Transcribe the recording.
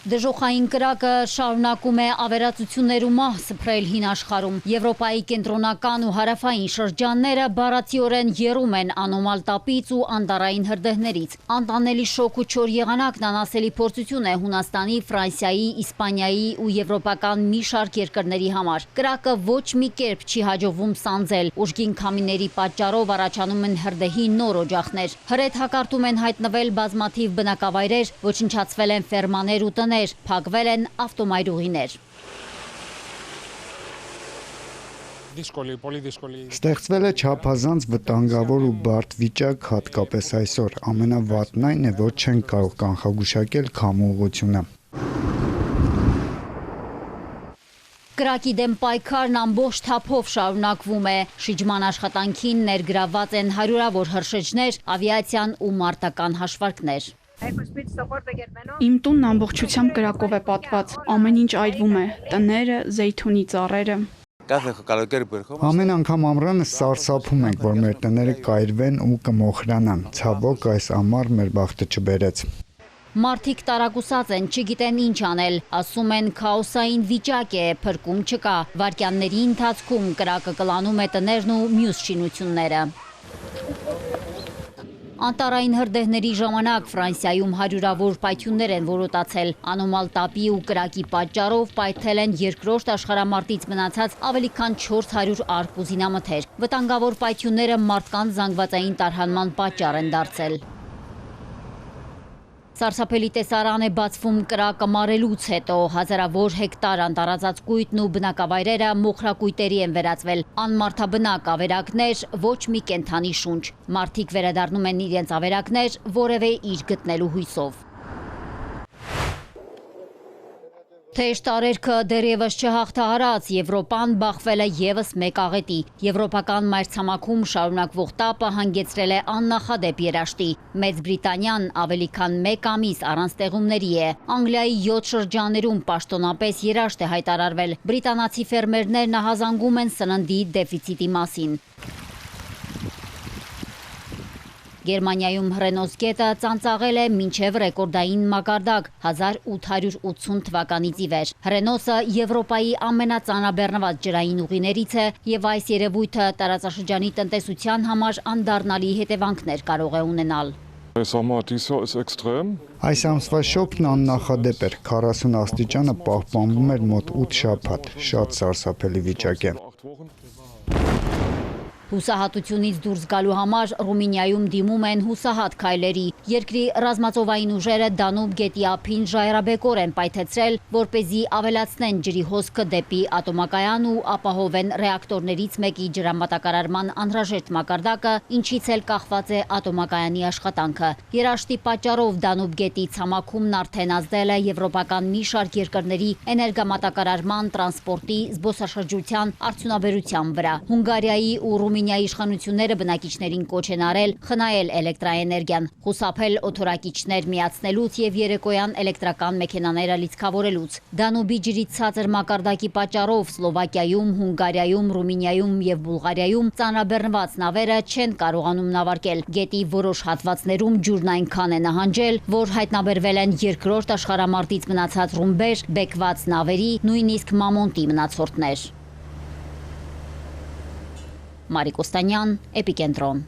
Դժոխային կրակը շարունակում է ավերածություններ ու մահ սփռել հին աշխարհում։ Եվրոպայի կենտրոնական ու հարավային շրջանները բառացիորեն եռում են անոմալ տապից ու անտառային հրդեհներից։ Անտանելի շոկ ու չոր եղանակն անասելի փորձություն է Հունաստանի, Ֆրանսիայի, Իսպանիայի ու եվրոպական մի շարք երկրների համար։ Կրակը ոչ մի կերպ չի հաջողվում սանձել։ Ուժգին քամիների պատճառով առաջանում են հրդեհի նոր օջախներ։ Հրետ հակարտում են հայտնվել բազմաթիվ բնակավայրեր, ոչնչացվել են ֆերմաներ ու տներ, փակվել են ավտոմայրուղիներ։ Ստեղծվել է չափազանց վտանգավոր ու բարդ վիճակ, հատկապես այսօր։ Ամենավատն այն է, որ չեն կարող կանխագուշակել քամու ուղղությունը։ Կրակի դեմ պայքարն ամբողջ թափով շարունակվում է։ Շիջման աշխատանքին ներգրավված են հարյուրավոր հրշեջներ, ավիացիան ու մարտական հաշվարկներ։ Իմ տունն ամբողջությամբ կրակով է պատված, ամեն ինչ այրվում է, տները, զեյթունի ծառերը։ Ամեն անգամ ամռանը սարսափում ենք, որ մեր տները կայրվեն ու կմոխրանան։ Ցավոք, այս ամառ մեր բախտը չբերեց։ Մարդիկ տարակուսած են, չգիտեն ինչ անել, ասում են քաոսային վիճակ է, փրկում չկա։ Վայրկյանների ընթացքում կրակը կլանում է տներն ու մյուս շինությունները։ Անտառային հրդեհների ժամանակ Ֆրանսիայում հարյուրավոր պայթյուններ են որոտացել։ Անոմալ տապի ու կրակի պատճառով պայթել են երկրորդ աշխարհամարտից մնացած ավելի քան 400 արկ ու զինամթեր։ Վտանգավոր պայթյունները մարդկանց զանգվածային տարհանման պատճառ են դարձել։ Սարսափելի տեսարան է բացվում կրակը մարելուց հետո։ Հազարավոր հեկտար անտառածածկույթն ու բնակավայրերը մոխրակույտերի են վերածվել։ Անմարդաբնակ ավերակներ, ոչ մի կենդանի շունչ։ Մարդիկ վերադառնում են իրենց ավերակներ որևէ իր գտնելու հույսով։ Թեժ տարերքը դեռևս չհաղթահարած Եվրոպան բախվել է ևս մեկ աղետի։ Եվրոպական մայրցամաքում շարունակվող տապը հանգեցրել է աննախադեպ երաշտի։ Մեծ Բրիտանիան ավելի քան մեկ ամիս առանց տեղումների է։ Անգլիայի 7 շրջաններում պաշտոնապես երաշտ է հայտարարվել։ Բրիտանացի ֆերմերներն ահազանգում են սննդի դեֆիցիտի մասին։ Գերմանիայում Հռենոս գետը ծանծաղել է մինչև ռեկորդային մակարդակ 1880 թվականից ի վեր։ Հռենոսը Եվրոպայի ամենածանրաբեռնված ջրային ուղիներից է եւ այս երևույթը տարածաշրջանի տնտեսության համար անդառնալի հետևանքներ կարող է ունենալ։ Այս ամսվա շոգն աննախադեպ էր, 40 աստիճանը պահպանվում էր մոտ 8 շաբաթ, շատ սարսափելի վիճակ է։ Հուսահատությունից դուրս գալու համար Ռումինիայում դիմում են հուսահատ քայլերի։ Երկրի ռազմածովային ուժերը Դանուբ գետի ափին ժայռաբեկոր են պայթեցրել, որպեսզի ավելացնեն ջրի հոսքը դեպի ատոմակայան ու ապահովեն ռեակտորներից մեկի ջրամատակարարման անհրաժեշտ մակարդակը, ինչից էլ կախված է ատոմակայանի աշխատանքը։ Երաշտի պատճառով Դանուբ գետի ցամաքումն արդեն ազդել է եվրոպական մի շարք երկրների էներգամատակարարման, տրանսպորտի, զբոսաշրջության, արդյունաբերության վրա։ Հունգարիայի ու Ռումինիայի իշխանությունները բնակիչներին կոչ են արել խնայել էլեկտրաէներգիան, խուսափել օդորակիչներ միացնելուց եւ երեկոյան էլեկտրական մեքենաները լիցքավորելուց։ Դանուբի ջրի ցածր մակարդակի պատճառով Սլովակիայում, Հունգարիայում, Ռումինիայում եւ Բուլղարիայում ծանրաբեռնված նավերը չեն կարողանում նավարկել։ Գետի որոշ հատվածներում ջուրն այնքան է նահանջել, որ հայտնաբերվել են երկրորդ աշխարհամարտից մնացած ռումբեր, բեկված նավերի, նույնիսկ մամոնտի մնացորդներ։ Մարիկ Օստանյան, Էպիկենտրոն։